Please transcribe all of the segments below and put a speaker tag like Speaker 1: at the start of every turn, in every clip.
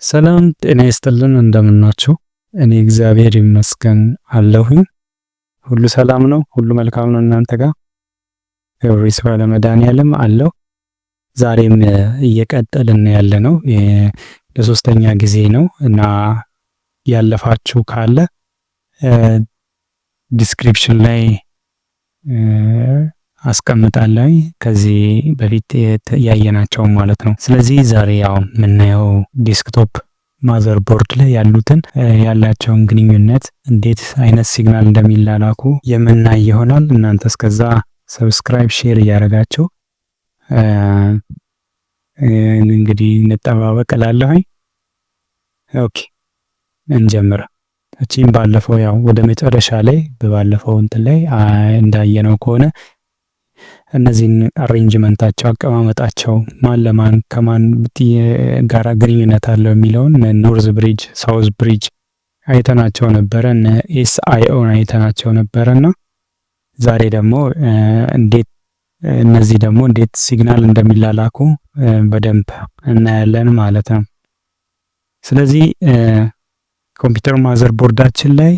Speaker 1: ሰላም ጤና ይስጥልን እንደምናችሁ። እኔ እግዚአብሔር ይመስገን አለሁኝ። ሁሉ ሰላም ነው፣ ሁሉ መልካም ነው እናንተ ጋር። ክብር ይስፋ ለመድኃኒዓለም አለው። ዛሬም እየቀጠልን ያለነው ለሶስተኛ ጊዜ ነው እና ያለፋችሁ ካለ ዲስክሪፕሽን ላይ አስቀምጣለሁ ከዚህ በፊት ያየናቸው ማለት ነው። ስለዚህ ዛሬ ያው የምናየው ዴስክቶፕ ማዘርቦርድ ላይ ያላቸውን ግንኙነት እንዴት አይነት ሲግናል እንደሚላላኩ የምናይ ይሆናል። እናንተ እስከዛ ሰብስክራይብ፣ ሼር እያደረጋችሁ እንግዲህ እንጠባበቅ እላለሁ። ኦኬ እንጀምር። እቺም ባለፈው ያው ወደ መጨረሻ ላይ በባለፈው እንትን ላይ እንዳየነው ከሆነ እነዚህን አሬንጅመንታቸው አቀማመጣቸው ማን ለማን ከማን ጋራ ግንኙነት አለው የሚለውን ኖርዝ ብሪጅ፣ ሳውዝ ብሪጅ አይተናቸው ነበረ። ኤስአይኦ አይተናቸው ነበረና ዛሬ ደግሞ እነዚህ ደግሞ እንዴት ሲግናል እንደሚላላኩ በደንብ እናያለን ማለት ነው። ስለዚህ ኮምፒውተር ማዘርቦርዳችን ላይ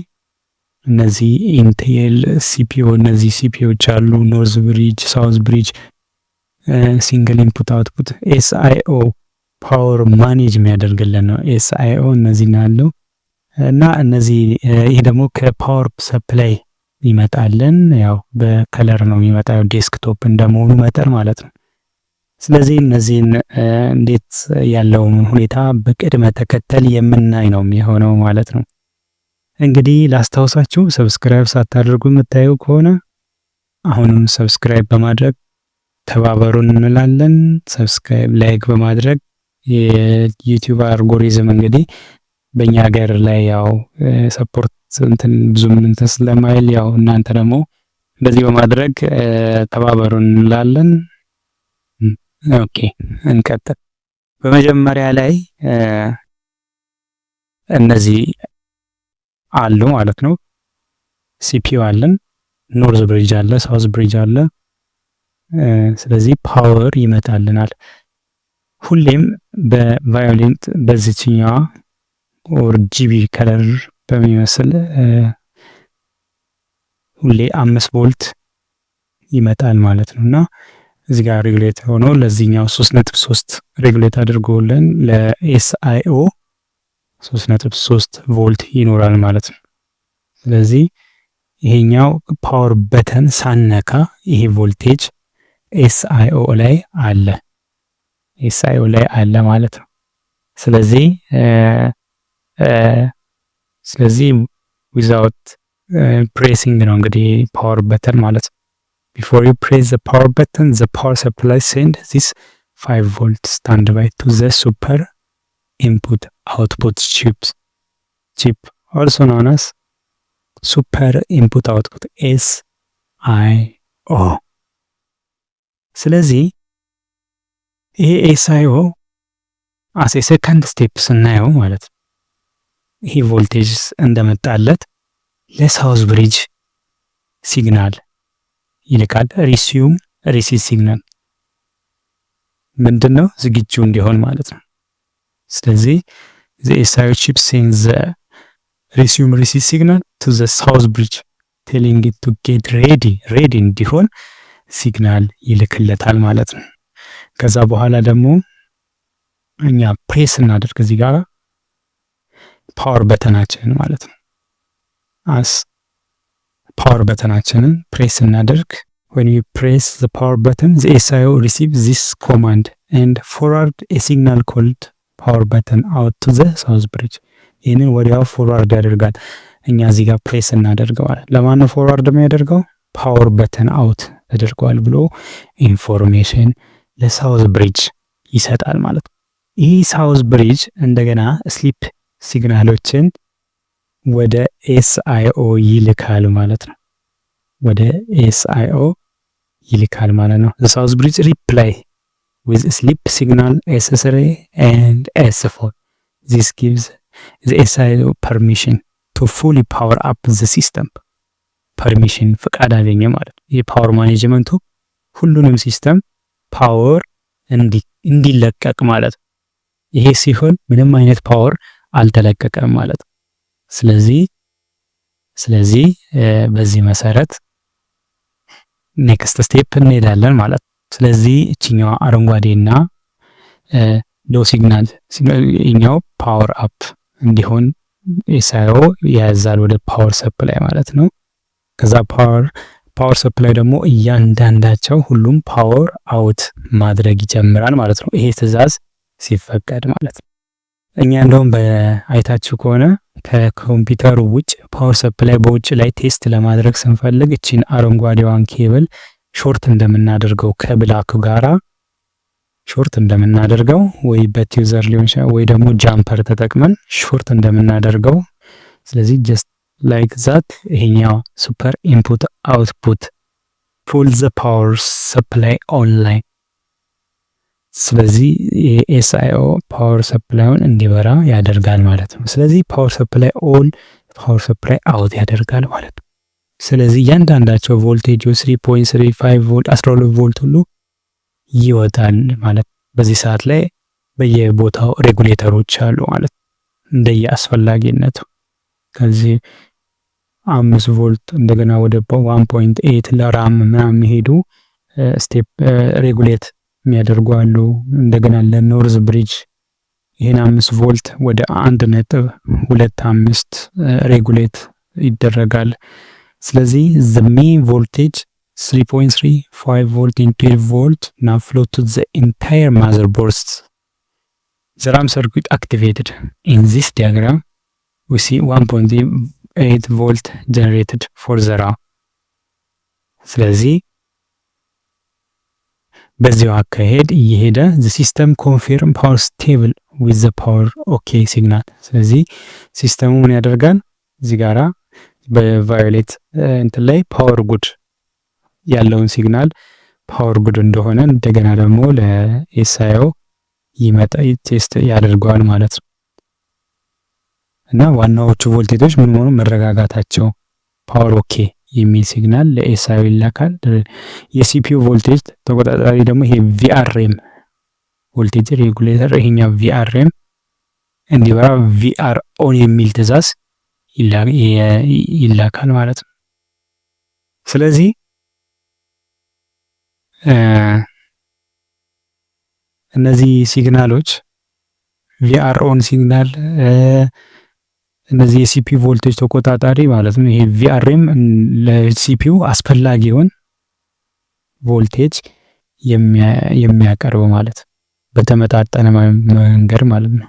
Speaker 1: እነዚህ ኢንቴል ሲፒዩ እነዚህ ሲፒዩዎች አሉ። ኖርዝ ብሪጅ፣ ሳውዝ ብሪጅ፣ ሲንግል ኢንፑት አውትፑት፣ ኤስአይኦ ፓወር ማኔጅ የሚያደርግልን ነው። ኤስአይኦ እነዚህ ናቸው እና እነዚህ ይሄ ደግሞ ከፓወር ሰፕላይ ይመጣልን። ያው በከለር ነው የሚመጣው ዴስክቶፕ እንደመሆኑ መጠን ማለት ነው። ስለዚህ እነዚህን እንዴት ያለውን ሁኔታ በቅድመ ተከተል የምናይ ነው የሚሆነው ማለት ነው። እንግዲህ ላስታውሳችሁ ሰብስክራይብ ሳታደርጉ የምታዩ ከሆነ አሁንም ሰብስክራይብ በማድረግ ተባበሩን እንላለን። ሰብስክራይብ፣ ላይክ በማድረግ የዩቲዩብ አልጎሪዝም እንግዲህ በእኛ ሀገር ላይ ያው ሰፖርት ብዙም እንትን ስለማይል ያው እናንተ ደግሞ እንደዚህ በማድረግ ተባበሩን እንላለን። ኦኬ እንቀጥል። በመጀመሪያ ላይ እነዚህ አሉ ማለት ነው። ሲፒዩ አለን፣ ኖርዝ ብሪጅ አለ፣ ሳውዝ ብሪጅ አለ። ስለዚህ ፓወር ይመጣልናል። ሁሌም በቫዮሌንት በዚህኛዋ ኦር ጂቢ ከለር በሚመስል ሁሌ 5 ቮልት ይመጣል ማለት ነውና እዚህ ጋር ሬጉሌት ሆኖ ለዚህኛው 3.3 ሬጉሌት አድርጎልን ለኤስአይኦ 3.3 ቮልት ይኖራል ማለት ነው። ስለዚህ ይሄኛው ፓወር በተን ሳነካ ይሄ ቮልቴጅ ኤስአይኦ ላይ አለ ማለት ነው። ስለዚህ ዊዛውት ፕሬሲንግ ነው እንግዲህ ፓወር በተን ማለት ነው። Before you press the power button, the power supply send this 5 volt standby to the super input output chip, also known as super input output SIO. ስለዚህ ይሄ SIO as a second step ስናየው ማለት ነው ይሄ ቮልቴጅ እንደመጣለት ለሳውዝ ብሪጅ ሲግናል ይልካል። ሪሲቭ ሲግናል ምንድነው ዝግጁ እንዲሆን ማለት ነው። ስለዚህ the SIO chip sends the receive signal to the south bridge telling it to get ready እንዲሆን ሲግናል ይልክለታል ማለት ነው። ከዛ በኋላ ደግሞ እኛ ፕሬስ እናደርግ እዚህ ጋር ፓወር በተናችንን ማለት ነው ፓወር በተናችንን ፕሬስ እናደርግ። when you press the power button the SIO receives this command and forward a signal called power button out to the south bridge. ይህንን ወዲያው ፎርዋርድ ያደርጋል። እኛ እዚህ ጋር ፕሬስ እናደርገዋል። ለማን ነው ፎርዋርድ የሚያደርገው? ፓወር በተን አውት ተደርጓል ብሎ ኢንፎርሜሽን ለሳውዝ ብሪጅ ይሰጣል ማለት ነው። ይህ ሳውዝ ብሪጅ እንደገና ስሊፕ ሲግናሎችን ወደ ኤስአይኦ ይልካል ማለት ነው። The south bridge reply with sleep signal S3 and S4. This gives the SIO permission to fully power up the system. permission ፍቃድ አገኘ ማለት ነው። የፓወር ማኔጅመንቱ ሁሉንም ሲስተም ፓወር እንዲለቀቅ ማለት ነው። ይሄ ሲሆን ምንም አይነት ፓወር አልተለቀቀም ማለት ነው። ስለዚህ በዚህ መሰረት ኔክስት ስቴፕ እንሄዳለን ማለት ነው። ስለዚህ እችኛዋ አረንጓዴና ሎ ሲግናል ይኛው ፓወር አፕ እንዲሆን ኤስአይኦ ያዛል ወደ ፓወር ሰፕላይ ማለት ነው። ከዛ ፓወር ሰፕላይ ደግሞ እያንዳንዳቸው ሁሉም ፓወር አውት ማድረግ ይጀምራል ማለት ነው። ይሄ ትዕዛዝ ሲፈቀድ ማለት ነው። እኛ እንደውም አይታችሁ ከሆነ ከኮምፒውተሩ ውጭ ፓወር ሰፕላይ በውጭ ላይ ቴስት ለማድረግ ስንፈልግ እቺን አረንጓዴዋን ኬብል ሾርት እንደምናደርገው ከብላክ ጋራ ሾርት እንደምናደርገው ወይ በቲዩዘር ሊሆን ይችላል ወይ ደግሞ ጃምፐር ተጠቅመን ሾርት እንደምናደርገው ስለዚህ ጀስት ላይክ ዛት ይሄኛው ሱፐር ኢንፑት አውትፑት ፑል ዘ ፓወር ሰፕላይ ኦንላይን። ስለዚህ የኤስአይኦ ፓወር ሰፕላይውን እንዲበራ ያደርጋል ማለት ነው። ስለዚህ ፓወር ሰፕላይ ኦን ፓወር ሰፕላይ አውት ያደርጋል ማለት ነው። ስለዚህ እያንዳንዳቸው ቮልቴጅ 3.35 ቮልት 12 ቮልት ሁሉ ይወጣል ማለት በዚህ ሰዓት ላይ በየቦታው ሬጉሌተሮች አሉ ማለት እንደየ አስፈላጊነቱ ከዚህ 5 ቮልት እንደገና ወደ 1.8 ለራም ምናምን የሚሄዱ ስቴፕ ሬጉሌት የሚያደርጉ አሉ። እንደገና ለኖርዝ ብሪጅ ይሄን 5 ቮልት ወደ 1.25 ሬጉሌት ይደረጋል። ስለዚህ the main voltage 3.35 volt and 12 volt now flow to the entire motherboard. The RAM circuit activated. In this diagram we see 1.8 volt generated for the RAM. ስለዚህ በዚሁ አካሄድ እየሄደ the system confirm power stable with the power okay signal። ስለዚህ ሲስተሙ ምን ያደርጋል? እዚህ ጋራ በቫዮሌት እንትን ላይ ፓወር ጉድ ያለውን ሲግናል ፓወር ጉድ እንደሆነ እንደገና ደግሞ ለኤስአይኦ ይመጣ ቴስት ያደርገዋል ማለት ነው። እና ዋናዎቹ ቮልቴጆች ምን መሆኑ መረጋጋታቸው ፓወር ኦኬ የሚል ሲግናል ለኤስአይኦ ይላካል። የሲፒዩ ቮልቴጅ ተቆጣጣሪ ደግሞ ይሄ ቪአርኤም ቮልቴጅ ሬጉሌተር ይሄኛው ቪአርኤም እንዲበራ ቪአር ኦን የሚል ትዕዛዝ ይላካል ማለት ነው። ስለዚህ እነዚህ ሲግናሎች ቪአር ኦን ሲግናል እነዚህ የሲፒዩ ቮልቴጅ ተቆጣጣሪ ማለት ነው። ይሄ ቪአርኤም ለሲፒዩ አስፈላጊውን ቮልቴጅ የሚያቀርብ ማለት በተመጣጠነ መንገድ ማለት ነው።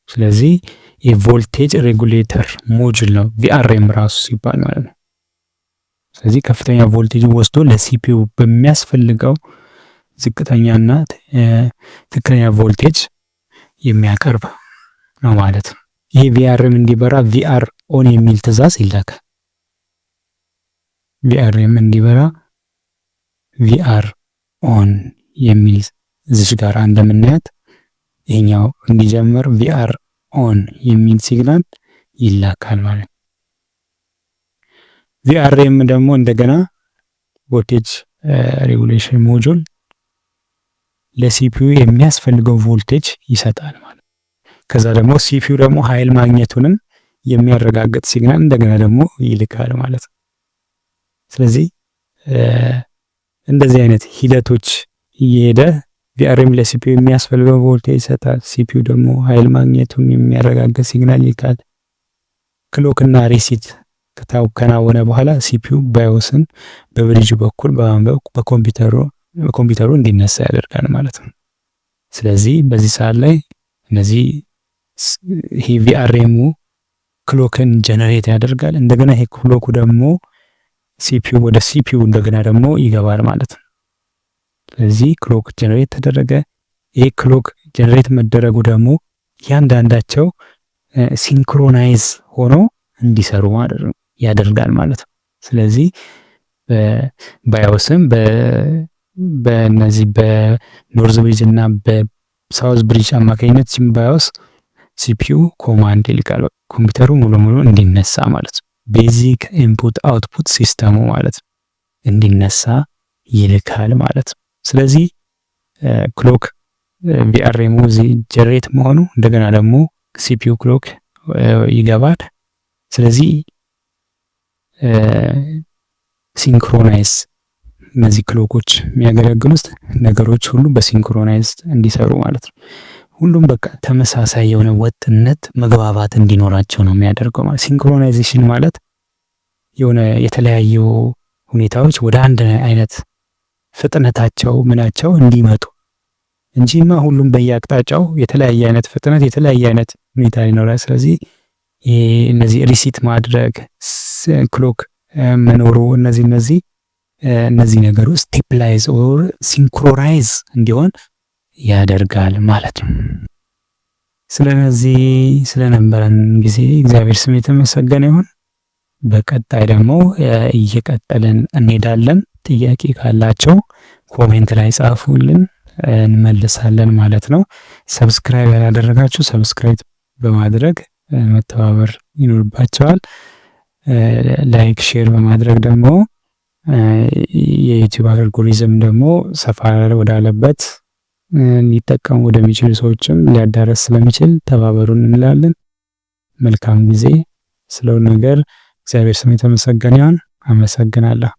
Speaker 1: ስለዚህ የቮልቴጅ ሬጉሌተር ሞጁል ነው ቪአርኤም ራሱ ሲባል ማለት ነው። ስለዚህ ከፍተኛ ቮልቴጅ ወስዶ ለሲፒዩ በሚያስፈልገው ዝቅተኛና ትክክለኛ ቮልቴጅ የሚያቀርብ ነው ማለት ነው። ይሄ ቪአርኤም እንዲበራ ቪአር ኦን የሚል ትዕዛዝ ይላካል። ቪአርኤም እንዲበራ ቪአር ኦን የሚል እዚህ ጋር እንደምናያት ይሄኛው እንዲጀምር ቪአር ኦን የሚል ሲግናል ይላካል ማለት ነው። ቪአርኤም ደግሞ እንደገና ቮልቴጅ ሬጉሌሽን ሞጁል ለሲፒዩ የሚያስፈልገው ቮልቴጅ ይሰጣል ማለት ነው። ከዛ ደግሞ ሲፒዩ ደግሞ ኃይል ማግኘቱንም የሚያረጋግጥ ሲግናል እንደገና ደግሞ ይልካል ማለት ነው። ስለዚህ እንደዚህ አይነት ሂደቶች እየሄደ ቪአርኤም ለሲፒዩ የሚያስፈልገው ቮልቴጅ ይሰጣል። ሲፒዩ ደግሞ ኃይል ማግኘቱን የሚያረጋግጥ ሲግናል ይልካል። ክሎክ እና ሪሲት ከተከናወነ በኋላ ሲፒዩ ባዮስን በብሪጅ በኩል በማንበብ በኮምፒውተሩ እንዲነሳ ያደርጋል ማለት ነው። ስለዚህ በዚህ ሰዓት ላይ እነዚህ ይሄ ቪአርኤሙ ክሎክን ጀነሬት ያደርጋል። እንደገና ይሄ ክሎኩ ደግሞ ሲፒዩ ወደ ሲፒዩ እንደገና ደግሞ ይገባል ማለት ነው። ስለዚህ ክሎክ ጀነሬት ተደረገ። ይሄ ክሎክ ጀነሬት መደረጉ ደግሞ ያንዳንዳቸው ሲንክሮናይዝ ሆኖ እንዲሰሩ ያደርጋል ማለት ነው። ስለዚህ ባዮስም በእነዚህ በኖርዝ ብሪጅ እና በሳውዝ ብሪጅ አማካኝነት ባዮስ ሲፒዩ ኮማንድ ይልካል ኮምፒውተሩ ሙሉ እንዲነሳ ማለት ነው። ቤዚክ ኢንፑት አውትፑት ሲስተሙ ማለት ነው እንዲነሳ ይልካል ማለት ነው። ስለዚህ ክሎክ ቪአርኤሙ እዚህ ጀሬት መሆኑ እንደገና ደግሞ ሲፒዩ ክሎክ ይገባል። ስለዚህ ሲንክሮናይዝ እነዚህ ክሎኮች የሚያገለግሉት ነገሮች ሁሉ በሲንክሮናይዝ እንዲሰሩ ማለት ነው። ሁሉም በቃ ተመሳሳይ የሆነ ወጥነት መግባባት እንዲኖራቸው ነው የሚያደርገው ማለት። ሲንክሮናይዜሽን ማለት የሆነ የተለያዩ ሁኔታዎች ወደ አንድ አይነት ፍጥነታቸው ምናቸው እንዲመጡ እንጂማ ሁሉም በየአቅጣጫው የተለያየ አይነት ፍጥነት የተለያየ አይነት ሁኔታ ይኖራል። ስለዚህ እነዚህ ሪሲት ማድረግ ክሎክ መኖሩ እነዚህ ነገሮች ስቴፕላይዝ ኦር ሲንክሮናይዝ እንዲሆን ያደርጋል ማለት ነው። ስለዚህ ስለነበረን ጊዜ እግዚአብሔር ስም የተመሰገነ ይሁን። በቀጣይ ደግሞ እየቀጠልን እንሄዳለን። ጥያቄ ካላቸው ኮሜንት ላይ ጻፉልን፣ እንመልሳለን ማለት ነው። ሰብስክራይብ ያላደረጋችሁ ሰብስክራይብ በማድረግ መተባበር ይኖርባቸዋል። ላይክ ሼር በማድረግ ደግሞ የዩቲዩብ አልጎሪዝም ደግሞ ሰፋ ወዳለበት ሊጠቀሙ ወደሚችሉ ሰዎችም ሊያዳረስ ስለሚችል ተባበሩን እንላለን። መልካም ጊዜ። ስለው ነገር እግዚአብሔር ስም የተመሰገነ ይሁን። አመሰግናለሁ።